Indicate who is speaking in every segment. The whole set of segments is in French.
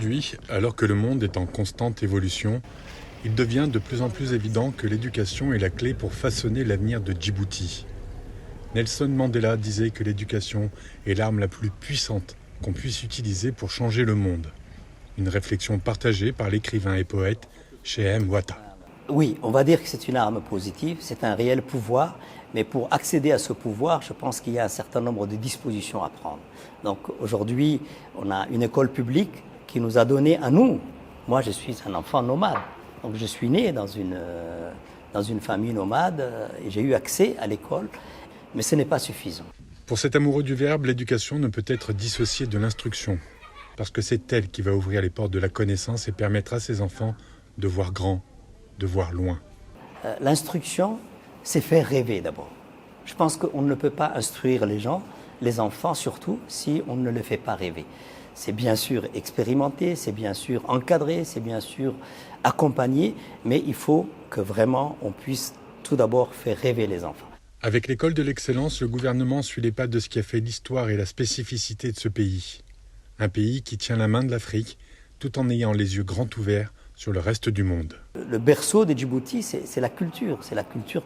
Speaker 1: Aujourd'hui, alors que le monde est en constante évolution, il devient de plus en plus évident que l'éducation est la clé pour façonner l'avenir de Djibouti. Nelson Mandela disait que l'éducation est l'arme la plus puissante qu'on puisse utiliser pour changer le monde. Une réflexion partagée par l'écrivain et poète Cheikh Wata.
Speaker 2: Oui, on va dire que c'est une arme positive, c'est un réel pouvoir, mais pour accéder à ce pouvoir, je pense qu'il y a un certain nombre de dispositions à prendre. Donc aujourd'hui, on a une école publique qui nous a donné à nous. Moi, je suis un enfant nomade, donc je suis né dans une famille nomade et j'ai eu accès à l'école, mais ce n'est pas suffisant.
Speaker 1: Pour cet amoureux du verbe, l'éducation ne peut être dissociée de l'instruction, parce que c'est elle qui va ouvrir les portes de la connaissance et permettre à ses enfants de voir grand, de voir loin.
Speaker 2: L'instruction, c'est faire rêver d'abord. Je pense qu'on ne peut pas instruire les gens, les enfants surtout, si on ne les fait pas rêver. C'est bien sûr expérimenter, c'est bien sûr encadrer, c'est bien sûr accompagner, mais il faut que vraiment on puisse tout d'abord faire rêver les enfants.
Speaker 1: Avec l'école de l'excellence, le gouvernement suit les pas de ce qui a fait l'histoire et la spécificité de ce pays. Un pays qui tient la main de l'Afrique, tout en ayant les yeux grands ouverts sur le reste du monde.
Speaker 2: Le berceau de Djibouti, c'est la culture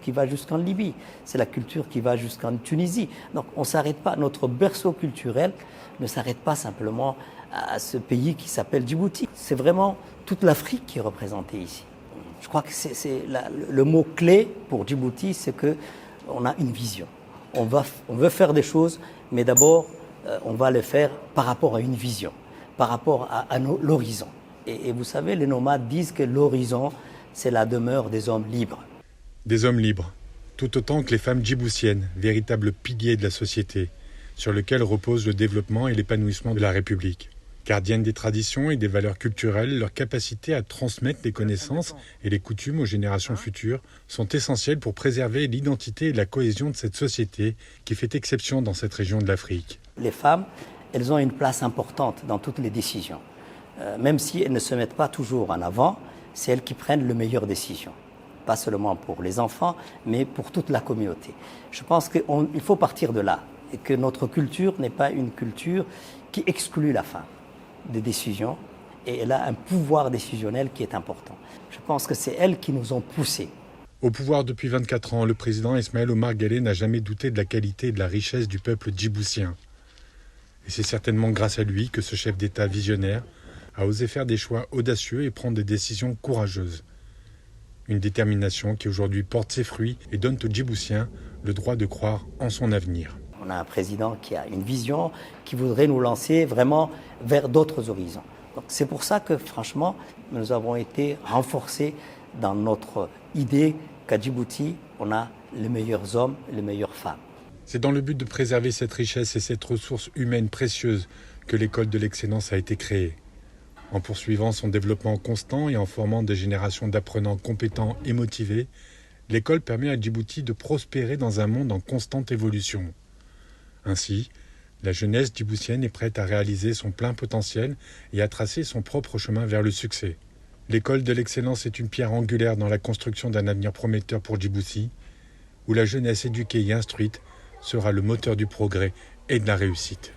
Speaker 2: qui va jusqu'en Libye, c'est la culture qui va jusqu'en Tunisie. Donc on ne s'arrête pas, notre berceau culturel ne s'arrête pas simplement à ce pays qui s'appelle Djibouti. C'est vraiment toute l'Afrique qui est représentée ici. Je crois que le mot clé pour Djibouti, c'est qu'on a une vision. On veut faire des choses, mais d'abord, on va les faire par rapport à une vision, par rapport à l'horizon. Et vous savez, les nomades disent que l'horizon, c'est la demeure des hommes libres.
Speaker 1: Des hommes libres, tout autant que les femmes djiboutiennes, véritables piliers de la société, sur lesquels repose le développement et l'épanouissement de la République. Gardiennes des traditions et des valeurs culturelles, leur capacité à transmettre les connaissances et les coutumes aux générations futures sont essentielles pour préserver l'identité et la cohésion de cette société qui fait exception dans cette région de l'Afrique.
Speaker 2: Les femmes, elles ont une place importante dans toutes les décisions. Même si elles ne se mettent pas toujours en avant, c'est elles qui prennent les meilleures décisions. Pas seulement pour les enfants, mais pour toute la communauté. Je pense qu'il faut partir de là, et que notre culture n'est pas une culture qui exclut la femme des décisions, et elle a un pouvoir décisionnel qui est important. Je pense que c'est elles qui nous ont poussés.
Speaker 1: Au pouvoir depuis 24 ans, le président Ismaël Omar Guelleh n'a jamais douté de la qualité et de la richesse du peuple djiboutien. Et c'est certainement grâce à lui que ce chef d'État visionnaire a osé faire des choix audacieux et prendre des décisions courageuses. Une détermination qui aujourd'hui porte ses fruits et donne aux Djiboutiens le droit de croire en son avenir.
Speaker 2: On a un président qui a une vision, qui voudrait nous lancer vraiment vers d'autres horizons. Donc c'est pour ça que franchement, nous avons été renforcés dans notre idée qu'à Djibouti, on a les meilleurs hommes, les meilleures femmes.
Speaker 1: C'est dans le but de préserver cette richesse et cette ressource humaine précieuse que l'école de l'excellence a été créée. En poursuivant son développement constant et en formant des générations d'apprenants compétents et motivés, l'école permet à Djibouti de prospérer dans un monde en constante évolution. Ainsi, la jeunesse djiboutienne est prête à réaliser son plein potentiel et à tracer son propre chemin vers le succès. L'école de l'excellence est une pierre angulaire dans la construction d'un avenir prometteur pour Djibouti, où la jeunesse éduquée et instruite sera le moteur du progrès et de la réussite.